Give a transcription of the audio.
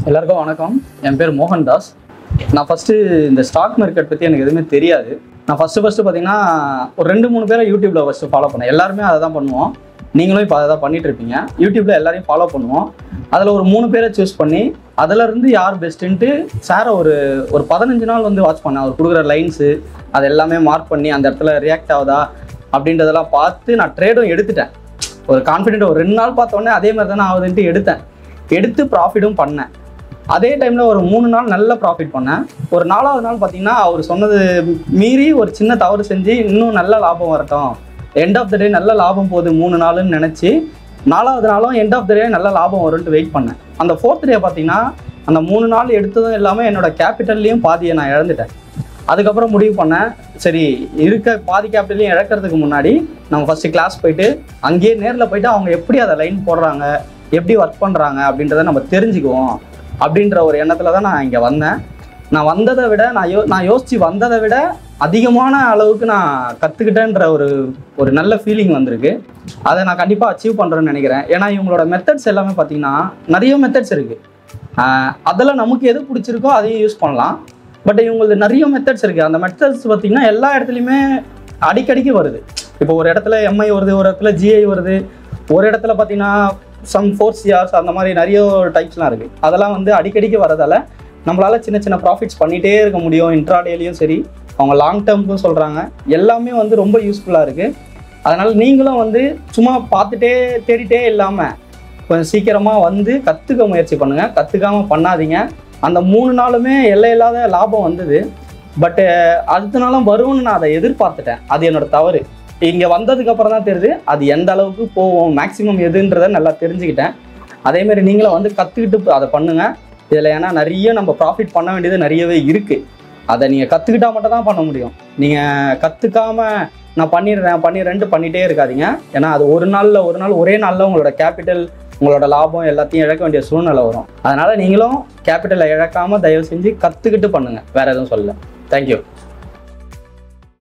எல்லாருக்கும் வணக்கம். என் பேர் மோகன்தாஸ். நான் ஃபஸ்ட்டு இந்த ஸ்டாக் மார்க்கெட் பற்றி எனக்கு எதுவுமே தெரியாது. நான் ஃபஸ்ட்டு பார்த்தீங்கன்னா ஒரு 2-3 பேரை யூடியூப்பில் ஃபஸ்ட்டு ஃபாலோ பண்ணேன். எல்லாருமே அதை தான் பண்ணுவோம். நீங்களும் இப்போ அதை தான் பண்ணிகிட்டு இருப்பீங்க. யூடியூப்பில் எல்லாரையும் ஃபாலோ பண்ணுவோம். அதில் ஒரு 3 பேரை சூஸ் பண்ணி அதிலேருந்து யார் பெஸ்ட்டுன்ட்டு சாரை ஒரு 15 நாள் வந்து வாட்ச் பண்ணேன். அவர் கொடுக்குற லைன்ஸு அது எல்லாமே மார்க் பண்ணி அந்த இடத்துல ரியாக்ட் ஆகுதா அப்படின்றதெல்லாம் பார்த்து நான் ட்ரேடும் எடுத்துட்டேன். ஒரு கான்ஃபிடென்ட் ஒரு 2 நாள் பார்த்தோன்னே அதே மாதிரி தானே ஆகுதுன்ட்டு எடுத்து ப்ராஃபிட்டும் பண்ணேன். அதே டைமில் ஒரு 3 நாள் நல்ல ப்ராஃபிட் பண்ணேன். ஒரு 4வது நாள் பார்த்தீங்கன்னா அவர் சொன்னது மீறி ஒரு சின்ன தவறு செஞ்சு இன்னும் நல்ல லாபம் வரட்டும், எண்ட் ஆஃப் த டே நல்ல லாபம் போகுது 3 நாளுன்னு நினச்சி 4வது நாளும் எண்ட் ஆஃப் த டே நல்ல லாபம் வரும்ன்ட்டு வெயிட் பண்ணேன். அந்த 4th டே பார்த்தீங்கன்னா அந்த 3 நாள் எடுத்ததும் இல்லாமல் என்னோட கேபிட்டல்லையும் பாதியை நான் இழந்துட்டேன். அதுக்கப்புறம் முடிவு பண்ணேன், சரி இருக்க பாதி கேபிட்டலையும் இழக்கிறதுக்கு முன்னாடி நம்ம ஃபஸ்ட்டு கிளாஸ் போயிட்டு அங்கேயே நேரில் போயிட்டு அவங்க எப்படி அதை லைன் போடுறாங்க, எப்படி ஒர்க் பண்ணுறாங்க அப்படின்றத நம்ம தெரிஞ்சுக்குவோம் அப்படின்ற ஒரு எண்ணத்தில் தான் நான் இங்கே வந்தேன். நான் வந்ததை விட நான் யோசித்து வந்ததை விட அதிகமான அளவுக்கு நான் கற்றுக்கிட்டேன்ற ஒரு நல்ல ஃபீலிங் வந்திருக்கு. அதை நான் கண்டிப்பாக அச்சீவ் பண்ணுறேன்னு நினைக்கிறேன். ஏன்னா இவங்களோட மெத்தட்ஸ் எல்லாமே பார்த்திங்கன்னா நிறைய மெத்தட்ஸ் இருக்குது. அதில் நமக்கு எது பிடிச்சிருக்கோ அதையும் யூஸ் பண்ணலாம். பட் இவங்களுக்கு நிறைய மெத்தட்ஸ் இருக்குது. அந்த மெத்தட்ஸ் பார்த்திங்கன்னா எல்லா இடத்துலையுமே அடிக்கடிக்கு வருது. இப்போ ஒரு இடத்துல எம்ஐ வருது, ஒரு இடத்துல ஜிஐ வருது, ஒரு இடத்துல பார்த்திங்கன்னா சம் 4 CRs அந்த மாதிரி நிறைய டைப்ஸ்லாம் இருக்குது. அதெல்லாம் வந்து அடிக்கடிக்கு வரதால் நம்மளால் சின்ன சின்ன ப்ராஃபிட்ஸ் பண்ணிகிட்டே இருக்க முடியும். இன்ட்ராடேலையும் சரி, அவங்க லாங் டேர்முக்கும் சொல்கிறாங்க. எல்லாமே வந்து ரொம்ப யூஸ்ஃபுல்லாக இருக்குது. அதனால் நீங்களும் வந்து சும்மா பார்த்துட்டே தேடிட்டே இல்லாமல் கொஞ்சம் சீக்கிரமாக வந்து கற்றுக்க முயற்சி பண்ணுங்கள். கற்றுக்காமல் பண்ணாதீங்க. அந்த 3 நாளுமே எல்லையில்லாத லாபம் வந்தது. பட்டு அடுத்த நாளும் வரும்னு நான் அதை எதிர்பார்த்துட்டேன். அது என்னோடய தவறு. இங்கே வந்ததுக்கப்புறம் தான் தெரியுது அது எந்த அளவுக்கு போவோம், மேக்ஸிமம் எதுன்றதை நல்லா தெரிஞ்சுக்கிட்டேன். அதேமாரி நீங்களும் வந்து கற்றுக்கிட்டு அதை பண்ணுங்கள். இதில் ஏன்னா நிறைய நம்ம ப்ராஃபிட் பண்ண வேண்டியது நிறையவே இருக்குது. அதை நீங்கள் கற்றுக்கிட்டா மட்டும் தான் பண்ண முடியும். நீங்கள் கற்றுக்காமல் நான் பண்ணிடுறேன்ட்டு பண்ணிகிட்டே இருக்காதீங்க. ஏன்னா அது ஒரு நாள் ஒரே நாளில் உங்களோட கேபிட்டல், உங்களோட லாபம் எல்லாத்தையும் இழக்க வேண்டிய சூழ்நிலை வரும். அதனால் நீங்களும் கேபிட்டலை இழக்காமல் தயவு செஞ்சு கற்றுக்கிட்டு பண்ணுங்கள். வேறு எதுவும் சொல்லலை. தேங்க்யூ.